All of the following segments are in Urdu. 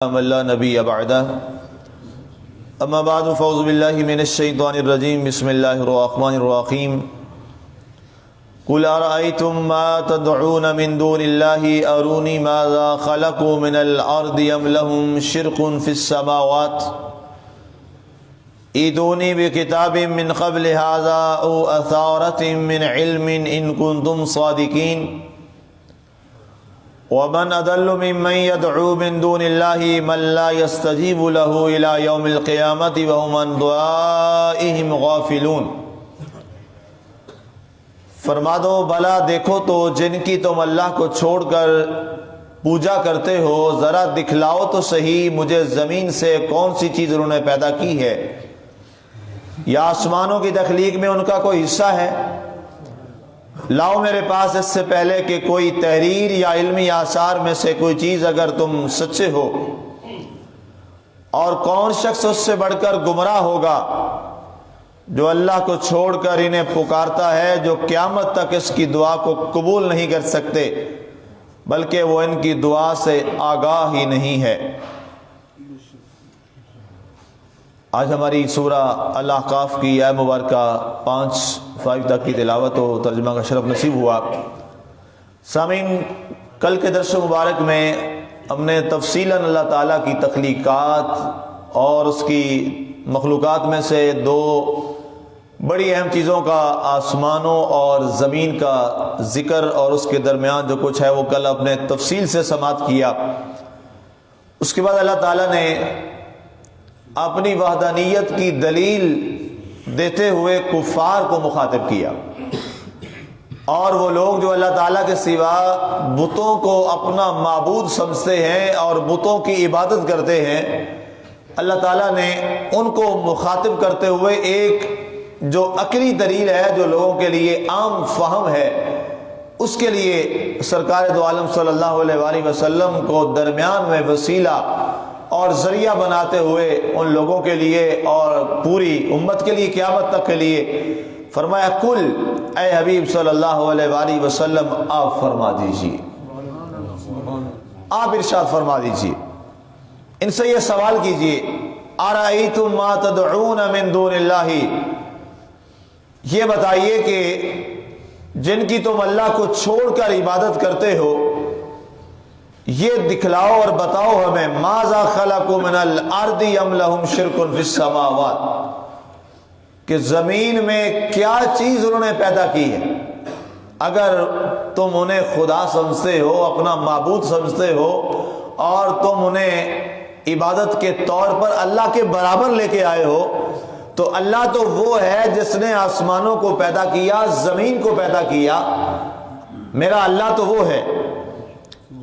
من لا نبی بعدہ اما بعد فاعوذ باللہ من الشیطان الرجیم بسم اللہ الرحمن الرحیم قل ارأیتم ما تدعون من دون اللہ ارونی ماذا خلقوا من الارض ام لهم شرک فی السماوات ایتونی بکتاب من قبل هذا او اثارت من علم ان کنتم صادقین ومن اضل ممن يدعو من دون الله من لا يستجيب له الى يوم القيامة وهم عن دعائهم غافلون۔ فرما دو بلا دیکھو تو جن کی تم اللہ کو چھوڑ کر پوجا کرتے ہو ذرا دکھلاؤ تو صحیح مجھے زمین سے کون سی چیز انہوں نے پیدا کی ہے، یا آسمانوں کی تخلیق میں ان کا کوئی حصہ ہے؟ لاؤ میرے پاس اس سے پہلے کہ کوئی تحریر یا علمی آثار میں سے کوئی چیز اگر تم سچے ہو، اور کون شخص اس سے بڑھ کر گمراہ ہوگا جو اللہ کو چھوڑ کر انہیں پکارتا ہے جو قیامت تک اس کی دعا کو قبول نہیں کر سکتے بلکہ وہ ان کی دعا سے آگاہ ہی نہیں ہے۔ آج ہماری سورہ الاحقاف کی آیت مبارکہ 5 تک کی تلاوت و ترجمہ کا شرف نصیب ہوا۔ سامعین، کل کے درس مبارک میں ہم نے تفصیلاً اللہ تعالیٰ کی تخلیقات اور اس کی مخلوقات میں سے دو بڑی اہم چیزوں کا، آسمانوں اور زمین کا ذکر اور اس کے درمیان جو کچھ ہے وہ کل اپنے تفصیل سے سماعت کیا۔ اس کے بعد اللہ تعالیٰ نے اپنی وحدانیت کی دلیل دیتے ہوئے کفار کو مخاطب کیا، اور وہ لوگ جو اللہ تعالیٰ کے سوا بتوں کو اپنا معبود سمجھتے ہیں اور بتوں کی عبادت کرتے ہیں، اللہ تعالیٰ نے ان کو مخاطب کرتے ہوئے ایک جو عقلی دلیل ہے جو لوگوں کے لیے عام فہم ہے، اس کے لیے سرکار دو عالم صلی اللہ علیہ وآلہ وسلم کو درمیان میں وسیلہ اور ذریعہ بناتے ہوئے ان لوگوں کے لیے اور پوری امت کے لیے قیامت تک کے لیے فرمایا، کل اے حبیب صلی اللہ علیہ وآلہ وسلم آپ فرما دیجیے، آپ ارشاد فرما دیجیے، ان سے یہ سوال کیجیے، ارأیتم ما تدعون من دون اللہ، یہ بتائیے کہ جن کی تم اللہ کو چھوڑ کر عبادت کرتے ہو یہ دکھلاؤ اور بتاؤ ہمیں، ماذا خلقوا من الارض ام لهم شرک فی السماوات، کہ زمین میں کیا چیز انہوں نے پیدا کی ہے۔ اگر تم انہیں خدا سمجھتے ہو، اپنا معبود سمجھتے ہو، اور تم انہیں عبادت کے طور پر اللہ کے برابر لے کے آئے ہو، تو اللہ تو وہ ہے جس نے آسمانوں کو پیدا کیا، زمین کو پیدا کیا، میرا اللہ تو وہ ہے۔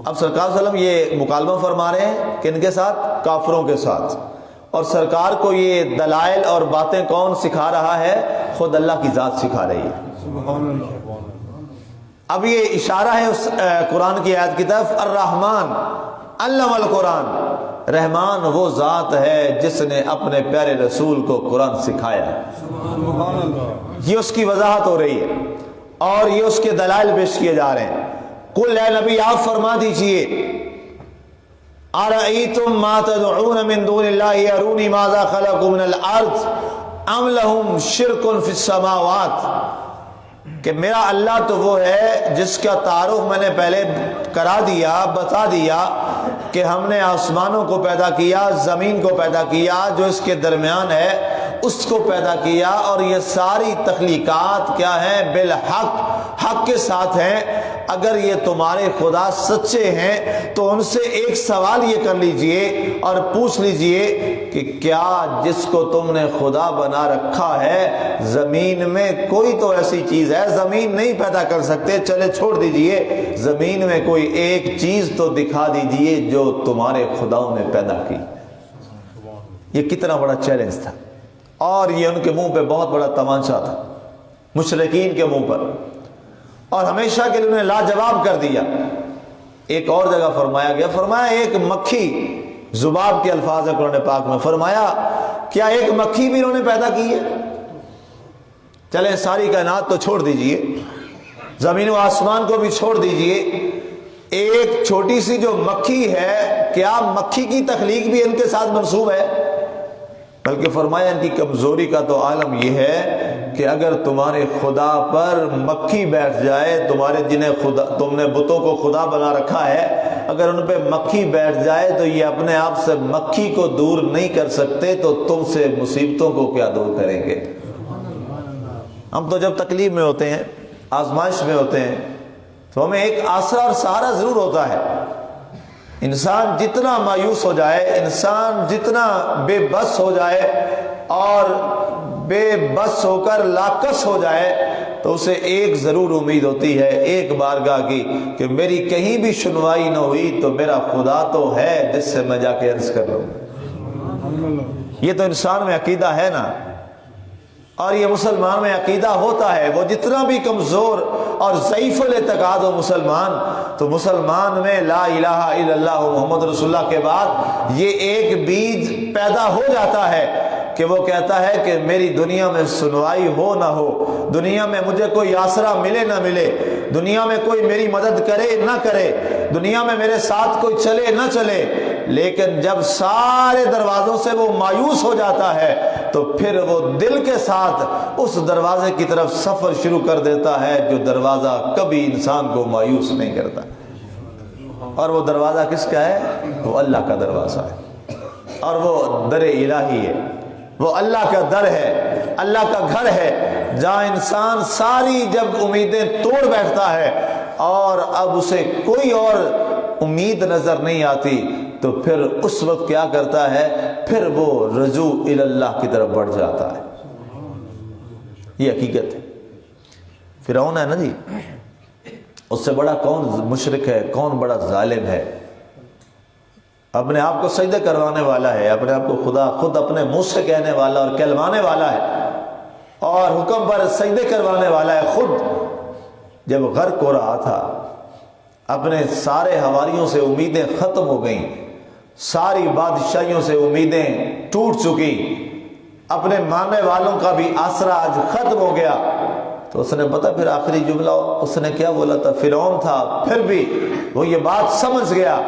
اب سرکار صلی اللہ علیہ وسلم یہ مکالمہ فرما رہے ہیں کن کے ساتھ؟ کافروں کے ساتھ، اور سرکار کو یہ دلائل اور باتیں کون سکھا رہا ہے؟ خود اللہ کی ذات سکھا رہی ہے۔ اب یہ اشارہ ہے اس قرآن کی آیت کی طرف، الرحمن علم القرآن، رحمان وہ ذات ہے جس نے اپنے پیارے رسول کو قرآن سکھایا۔ یہ اس کی وضاحت ہو رہی ہے اور یہ اس کے دلائل پیش کیے جا رہے ہیں۔ قل اے نبی آپ فرما دیجئے، ارأیتم ما تدعون من دون اللہ ارونی ماذا خلقوا من الارض ام لهم شرک فی السماوات، کہ میرا اللہ تو وہ ہے جس کا تعارف میں نے پہلے کرا دیا، بتا دیا کہ ہم نے آسمانوں کو پیدا کیا، زمین کو پیدا کیا، جو اس کے درمیان ہے اس کو پیدا کیا، اور یہ ساری تخلیقات کیا ہیں؟ بالحق، حق کے ساتھ ہیں۔ اگر یہ تمہارے خدا سچے ہیں تو ان سے ایک سوال یہ کر لیجئے اور پوچھ لیجئے کہ کیا جس کو تم نے خدا بنا رکھا ہے زمین میں کوئی تو ایسی چیز ہے، زمین نہیں پیدا کر سکتے، چلے چھوڑ دیجئے، زمین میں کوئی ایک چیز تو دکھا دیجئے جو تمہارے خداؤں نے پیدا کی۔ یہ کتنا بڑا چیلنج تھا، اور یہ ان کے منہ پہ بہت بڑا تمانچہ تھا، مشرکین کے منہ پر، اور ہمیشہ کے لیے انہیں لاجواب کر دیا۔ ایک اور جگہ فرمایا گیا، فرمایا ایک مکھی، ذباب کے الفاظ ہے قرآن پاک میں، فرمایا کیا ایک مکھی بھی انہوں نے پیدا کی ہے؟ چلیں ساری کائنات تو چھوڑ دیجئے، زمین و آسمان کو بھی چھوڑ دیجئے، ایک چھوٹی سی جو مکھی ہے، کیا مکھی کی تخلیق بھی ان کے ساتھ منسوب ہے؟ بلکہ فرمایا ان کی کمزوری کا تو عالم یہ ہے کہ اگر تمہارے خدا پر مکھی بیٹھ جائے، تمہارے جنہیں خدا، تم نے بتوں کو خدا بنا رکھا ہے، اگر ان پہ مکھی بیٹھ جائے تو یہ اپنے آپ سے مکھی کو دور نہیں کر سکتے، تو تم سے مصیبتوں کو کیا دور کریں گے؟ ہم تو جب تکلیف میں ہوتے ہیں، آزمائش میں ہوتے ہیں، تو ہمیں ایک آسرا اور سہارا ضرور ہوتا ہے۔ انسان جتنا مایوس ہو جائے، انسان جتنا بے بس ہو جائے اور بے بس ہو کر لاکس ہو جائے، تو اسے ایک ضرور امید ہوتی ہے ایک بارگاہ کی، کہ میری کہیں بھی سنوائی نہ ہوئی تو میرا خدا تو ہے جس سے میں جا کے عرض کر لوں۔ یہ تو انسان میں عقیدہ ہے نا، اور یہ مسلمان میں عقیدہ ہوتا ہے۔ وہ جتنا بھی کمزور اور ضعیف الاعتقاد ہو مسلمان، تو مسلمان میں لا الہ الا اللہ محمد رسول اللہ کے بعد یہ ایک بیج پیدا ہو جاتا ہے کہ وہ کہتا ہے کہ میری دنیا میں سنوائی ہو نہ ہو، دنیا میں مجھے کوئی آسرا ملے نہ ملے، دنیا میں کوئی میری مدد کرے نہ کرے، دنیا میں میرے ساتھ کوئی چلے نہ چلے، لیکن جب سارے دروازوں سے وہ مایوس ہو جاتا ہے تو پھر وہ دل کے ساتھ اس دروازے کی طرف سفر شروع کر دیتا ہے جو دروازہ کبھی انسان کو مایوس نہیں کرتا۔ اور وہ دروازہ کس کا ہے؟ وہ اللہ کا دروازہ ہے، اور وہ در الہی ہے، وہ اللہ کا در ہے، اللہ کا گھر ہے، جہاں انسان ساری جب امیدیں توڑ بیٹھتا ہے اور اب اسے کوئی اور امید نظر نہیں آتی، تو پھر اس وقت کیا کرتا ہے؟ پھر وہ رجوع الی اللہ کی طرف بڑھ جاتا ہے۔ یہ حقیقت ہے۔ فرعون ہے نا جی، اس سے بڑا کون مشرک ہے، کون بڑا ظالم ہے؟ اپنے آپ کو سجدہ کروانے والا ہے، اپنے آپ کو خدا خود اپنے منہ سے کہنے والا اور کہلوانے والا ہے، اور حکم پر سجدے کروانے والا ہے۔ خود جب غرق ہو رہا تھا، اپنے سارے حواریوں سے امیدیں ختم ہو گئیں، ساری بادشاہیوں سے امیدیں ٹوٹ چکی، اپنے ماننے والوں کا بھی آسرا آج ختم ہو گیا، تو اس نے پتہ پھر آخری جملہ اس نے کیا بولا تھا؟ فرعون تھا، پھر بھی وہ یہ بات سمجھ گیا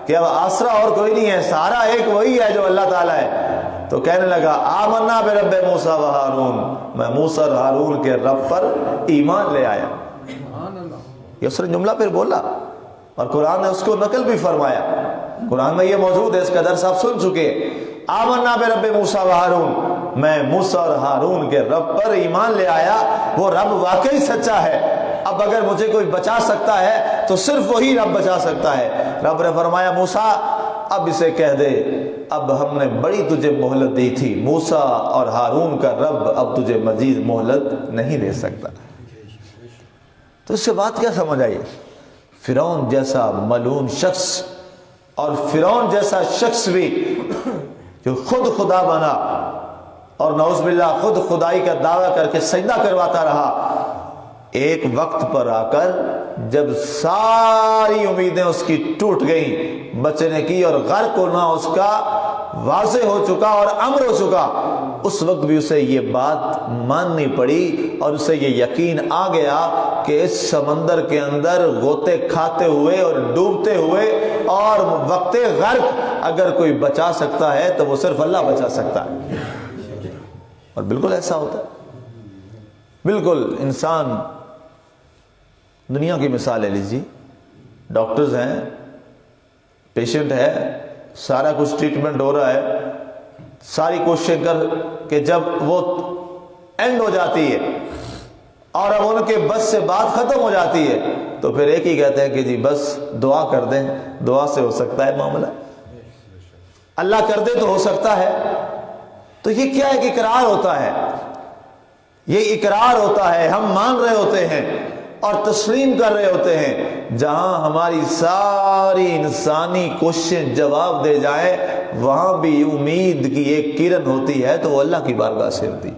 کہ اب آسرا اور کوئی نہیں ہے، سارا ایک وہی ہے جو اللہ تعالیٰ ہے، تو کہنے لگا آمنا برب موسیٰ و ہارون، میں موسیٰ اور ہارون کے رب پر ایمان لے آیا۔ یہ اس نے جملہ پھر بولا، اور قرآن نے اس کو نقل بھی فرمایا، قرآن میں یہ موجود ہے، اس کا درس آپ سن چکے۔ آمنا برب موسیٰ و ہارون، میں موسیٰ اور ہارون کے رب پر ایمان لے آیا، وہ رب واقعی سچا ہے، اب اگر مجھے کوئی بچا سکتا ہے تو صرف وہی رب بچا سکتا ہے۔ رب نے فرمایا موسیٰ اب اسے کہہ دے، اب ہم نے بڑی تجھے مہلت دی تھی، موسیٰ اور ہارون کا رب اب تجھے مزید مہلت نہیں دے سکتا۔ تو اس سے بات کیا سمجھ آئی؟ فرعون جیسا ملعون شخص، اور فرعون جیسا شخص بھی جو خود خدا بنا اور نعوذ باللہ خود خدائی کا دعویٰ کر کے سجدہ کرواتا رہا، ایک وقت پر آ کر جب ساری امیدیں اس کی ٹوٹ گئیں بچنے کی، اور غرق ہونا اس کا واضح ہو چکا اور امر ہو چکا، اس وقت بھی اسے یہ بات ماننی پڑی، اور اسے یہ یقین آ گیا کہ اس سمندر کے اندر غوطے کھاتے ہوئے اور ڈوبتے ہوئے اور وقت غرق اگر کوئی بچا سکتا ہے تو وہ صرف اللہ بچا سکتا ہے۔ اور بالکل ایسا ہوتا ہے، بالکل انسان، دنیا کی مثال لے لیجیے، ڈاکٹرز ہیں، پیشنٹ ہے، سارا کچھ ٹریٹمنٹ ہو رہا ہے، ساری کوششیں کر کہ جب وہ اینڈ ہو جاتی ہے اور اب ان کے بس سے بات ختم ہو جاتی ہے، تو پھر ایک ہی کہتے ہیں کہ جی بس دعا کر دیں، دعا سے ہو سکتا ہے معاملہ، اللہ کر دے تو ہو سکتا ہے۔ تو یہ کیا ایک اقرار ہوتا ہے، یہ اقرار ہوتا ہے، ہم مان رہے ہوتے ہیں اور تسلیم کر رہے ہوتے ہیں، جہاں ہماری ساری انسانی کوششیں جواب دے جائیں، وہاں بھی امید کی ایک کرن ہوتی ہے، تو وہ اللہ کی بارگاہ سے ہوتی ہے۔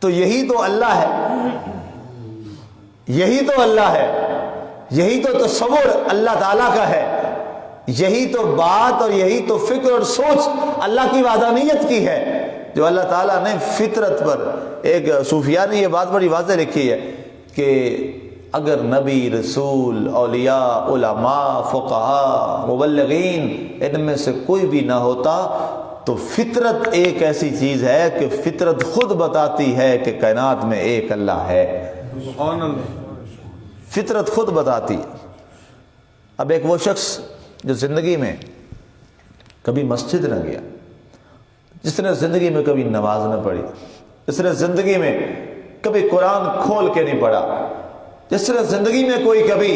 تو یہی تو اللہ ہے، یہی تو اللہ ہے، یہی تو تصور اللہ تعالیٰ کا ہے، یہی تو بات اور یہی تو فکر اور سوچ اللہ کی وحدانیت کی ہے، جو اللہ تعالیٰ نے فطرت پر، ایک صوفیاء نے یہ بات بڑی واضح لکھی ہے کہ اگر نبی، رسول، اولیاء، علماء، فقہاء، مبلغین ان میں سے کوئی بھی نہ ہوتا تو فطرت ایک ایسی چیز ہے کہ فطرت خود بتاتی ہے کہ کائنات میں ایک اللہ ہے. سبحان اللہ. فطرت خود بتاتی ہے. اب ایک وہ شخص جو زندگی میں کبھی مسجد نہ گیا، جس نے زندگی میں کبھی نماز نہ پڑھی، جس نے زندگی میں کبھی قرآن کھول کے نہیں پڑھا، جس نے زندگی میں کوئی کبھی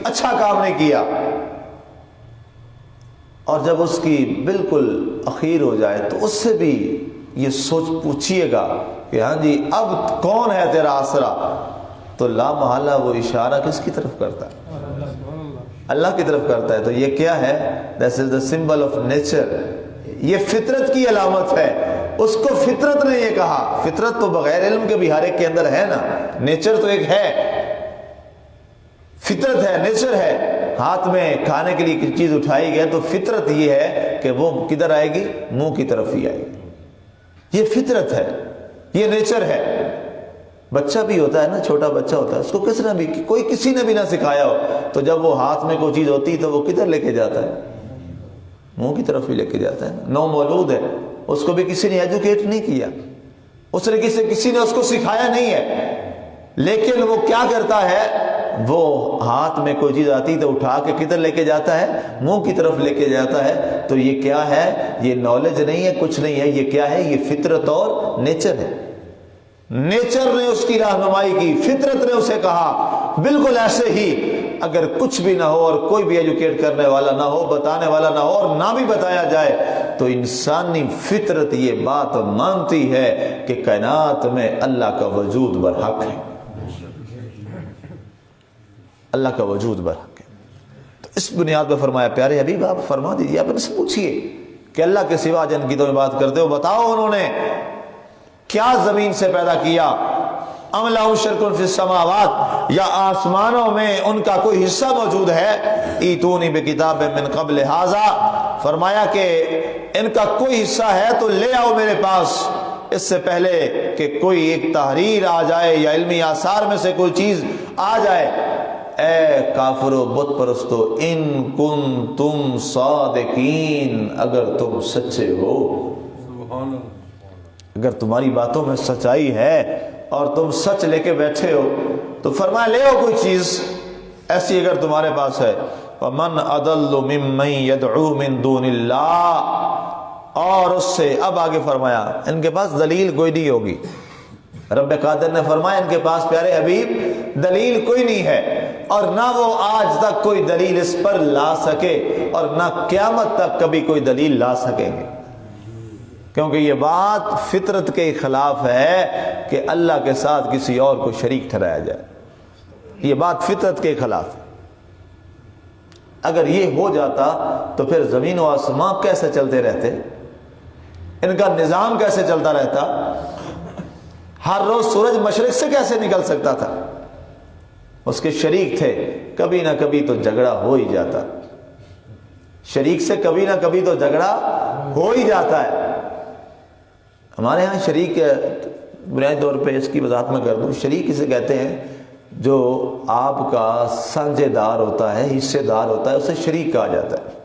اچھا کام نہیں کیا، اور جب اس کی بالکل اخیر ہو جائے تو اس سے بھی یہ سوچ پوچھئے گا کہ ہاں جی اب کون ہے تیرا آسرا، تو لا محالہ وہ اشارہ کس کی طرف کرتا ہے؟ اللہ کی طرف کرتا ہے. تو یہ کیا ہے؟ This is the symbol of nature. یہ فطرت کی علامت ہے. اس کو فطرت نے یہ کہا. فطرت تو بغیر علم کے بھی ہر ایک کے اندر ہے نا. نیچر تو ایک ہے، فطرت ہے، نیچر ہے. ہاتھ میں کھانے کے لیے کسی چیز اٹھائی گئی تو فطرت یہ ہے کہ وہ کدھر آئے گی؟ منہ کی طرف ہی آئے گی. یہ فطرت ہے، یہ نیچر ہے. بچہ بھی ہوتا ہے نا، چھوٹا بچہ ہوتا ہے، اس کو کس نے بھی کوئی کسی نے بھی نہ سکھایا ہو تو جب وہ ہاتھ میں کوئی چیز ہوتی تو وہ کدھر لے کے جاتا ہے؟ منہ کی طرف ہی لے کے جاتا ہے. نو مولود ہے، اس کو بھی کسی نے ایجوکیٹ نہیں کیا، اس نے کسی نے اس کو سکھایا نہیں ہے، لیکن وہ کیا کرتا ہے؟ وہ ہاتھ میں کوئی چیز آتی تو اٹھا کے کدھر لے کے جاتا ہے؟ منہ کی طرف لے کے جاتا ہے. تو یہ کیا ہے؟ یہ نالج نہیں ہے، کچھ نہیں ہے. یہ کیا ہے؟ یہ فطرت اور نیچر ہے. نیچر نے اس کی رہنمائی کی، فطرت نے اسے کہا. بالکل ایسے ہی اگر کچھ بھی نہ ہو اور کوئی بھی ایجوکیٹ کرنے والا نہ ہو، بتانے والا نہ ہو اور نہ بھی بتایا جائے تو انسانی فطرت یہ بات مانتی ہے کہ کائنات میں اللہ کا وجود برحق ہے، اللہ کا وجود برحق ہے. تو اس بنیاد پر فرمایا پیارے حبیب آپ فرما دیجیے، آپ ان سے پوچھئے کہ اللہ کے سوا جن کی تم بات کرتے ہو بتاؤ انہوں نے کیا زمین سے پیدا کیا؟ ام لہم شرک فی السماوات، یا آسمانوں میں ان کا کوئی حصہ موجود ہے؟ ایتونی بکتاب من قبل ھذا، فرمایا کہ ان کا کوئی حصہ ہے تو لے آؤ میرے پاس اس سے پہلے کہ کوئی ایک تحریر آ جائے یا علمی آثار میں سے کوئی چیز آ جائے. اے کافرو بت پرستو، ان کنتم صادقین، اگر تم سچے ہو، اگر تمہاری باتوں میں سچائی ہے اور تم سچ لے کے بیٹھے ہو تو فرمایا لے آؤ کوئی چیز ایسی اگر تمہارے پاس ہے. وَمَنْ أَضَلُّ مِمَّنْ يَدْعُو مِن دُونِ اللَّهِ، اور اس سے اب آگے فرمایا ان کے پاس دلیل کوئی نہیں ہوگی. رب قادر نے فرمایا ان کے پاس پیارے حبیب دلیل کوئی نہیں ہے، اور نہ وہ آج تک کوئی دلیل اس پر لا سکے اور نہ قیامت تک کبھی کوئی دلیل لا سکیں گے، کیونکہ یہ بات فطرت کے خلاف ہے کہ اللہ کے ساتھ کسی اور کو شریک ٹھہرایا جائے. یہ بات فطرت کے خلاف ہے. اگر یہ ہو جاتا تو پھر زمین و آسمان کیسے چلتے رہتے؟ ان کا نظام کیسے چلتا رہتا؟ ہر روز سورج مشرق سے کیسے نکل سکتا تھا؟ اس کے شریک تھے، کبھی نہ کبھی تو جھگڑا ہو ہی جاتا. شریک سے کبھی نہ کبھی تو جھگڑا ہو ہی جاتا ہے. ہمارے ہاں شریک بنیادی طور پہ اس کی وضاحت میں کر دوں، شریک اسے کہتے ہیں جو آپ کا سانجھے دار ہوتا ہے، حصے دار ہوتا ہے، اسے شریک کہا جاتا ہے.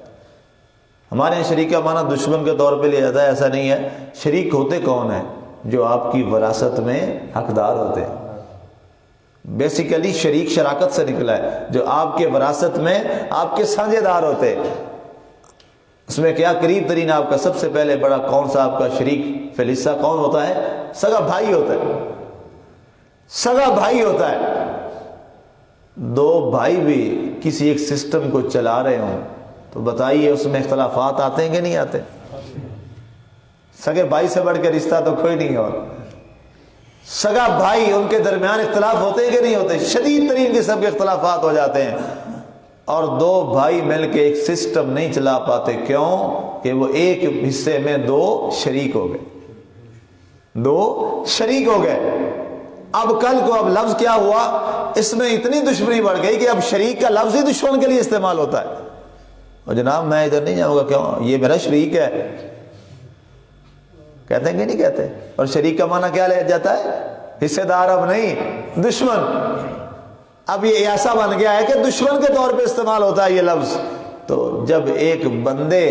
ہمارے یہاں شریک کا معنی دشمن کے طور پہ لیا جاتا ہے، ایسا نہیں ہے. شریک ہوتے کون ہیں؟ جو آپ کی وراثت میں حقدار ہوتے ہیں. بیسیکلی شریک شراکت سے نکلا ہے، جو آپ کے وراثت میں آپ کے سانجھے دار ہوتے ہیں. اس میں کیا قریب ترین آپ کا سب سے پہلے بڑا کون سا آپ کا شریک فی الحصہ کون ہوتا ہے؟ سگا بھائی ہوتا ہے. سگا بھائی ہوتا ہے. دو بھائی بھی کسی ایک سسٹم کو چلا رہے ہوں تو بتائیے اس میں اختلافات آتے ہیں کہ نہیں آتے؟ سگے بھائی سے بڑھ کے رشتہ تو کوئی نہیں اور سگا بھائی، ان کے درمیان اختلاف ہوتے ہیں کہ نہیں ہوتے؟ شدید ترین قسم کے اختلافات ہو جاتے ہیں، اور دو بھائی مل کے ایک سسٹم نہیں چلا پاتے. کیوں؟ کہ وہ ایک حصے میں دو شریک ہو گئے، دو شریک ہو گئے. اب کل کو اب لفظ کیا ہوا؟ اس میں اتنی دشمنی بڑھ گئی کہ اب شریک کا لفظ ہی دشمن کے لیے استعمال ہوتا ہے. اور جناب میں ادھر نہیں جاؤں گا، کیوں؟ یہ میرا شریک ہے، کہتے ہیں کہ نہیں کہتے؟ اور شریک کا معنی کیا لے جاتا ہے؟ حصے دار اب نہیں، دشمن. اب یہ ایسا بن گیا ہے کہ دشمن کے طور پہ استعمال ہوتا ہے یہ لفظ. تو جب ایک بندے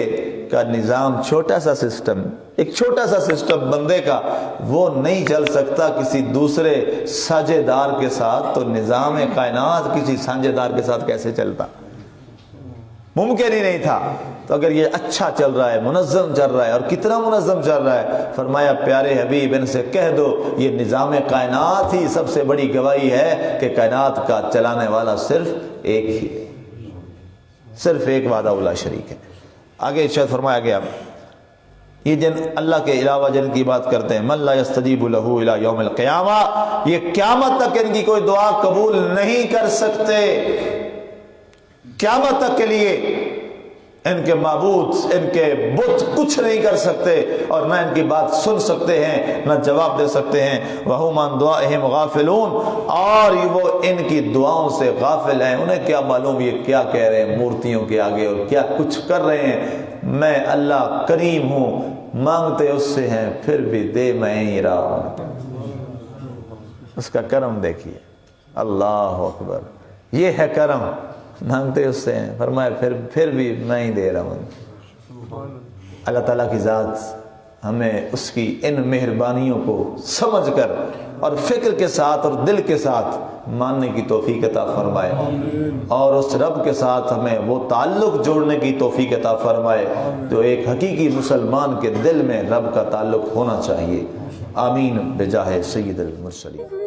کا نظام چھوٹا سا سسٹم، ایک چھوٹا سا سسٹم بندے کا وہ نہیں چل سکتا کسی دوسرے ساجھے دار کے ساتھ، تو نظام کائنات کسی ساجھے دار کے ساتھ کیسے چلتا؟ ممکن ہی نہیں تھا. تو اگر یہ اچھا چل رہا ہے، منظم چل رہا ہے، اور کتنا منظم چل رہا ہے، فرمایا پیارے حبیب ان سے کہہ دو یہ نظام کائنات ہی سب سے بڑی گواہی ہے کہ کائنات کا چلانے والا صرف ایک ہی ہے، صرف ایک وحدہ لا شریک ہے. آگے ارشاد فرمایا گیا یہ جن اللہ کے علاوہ جن کی بات کرتے ہیں، من لا یستجیب لہ الی یوم القیامہ، یہ قیامت تک ان کی کوئی دعا قبول نہیں کر سکتے. قیامت تک کے لیے ان کے معبود، ان کے بت کچھ نہیں کر سکتے، اور نہ ان کی بات سن سکتے ہیں، نہ جواب دے سکتے ہیں. وَهُمْ عَنْ دُعَائِهِمْ غَافِلُونَ، اور وہ ان کی دعاؤں سے غافل ہیں. انہیں کیا معلوم یہ کیا کہہ رہے ہیں مورتیوں کے آگے اور کیا کچھ کر رہے ہیں. میں اللہ کریم ہوں، مانگتے اس سے ہیں پھر بھی دے میں ہی رہا ہوں. اس کا کرم دیکھیے، اللہ اکبر، یہ ہے کرم. مانگتے اس سے ہیں، فرمایا پھر بھی میں ہی دے رہا ہوں. اللہ تعالیٰ کی ذات ہمیں اس کی ان مہربانیوں کو سمجھ کر اور فکر کے ساتھ اور دل کے ساتھ ماننے کی توفیق عطا فرمائے، اور اس رب کے ساتھ ہمیں وہ تعلق جوڑنے کی توفیق عطا فرمائے جو ایک حقیقی مسلمان کے دل میں رب کا تعلق ہونا چاہیے. آمین بجاہ سید المرسلین.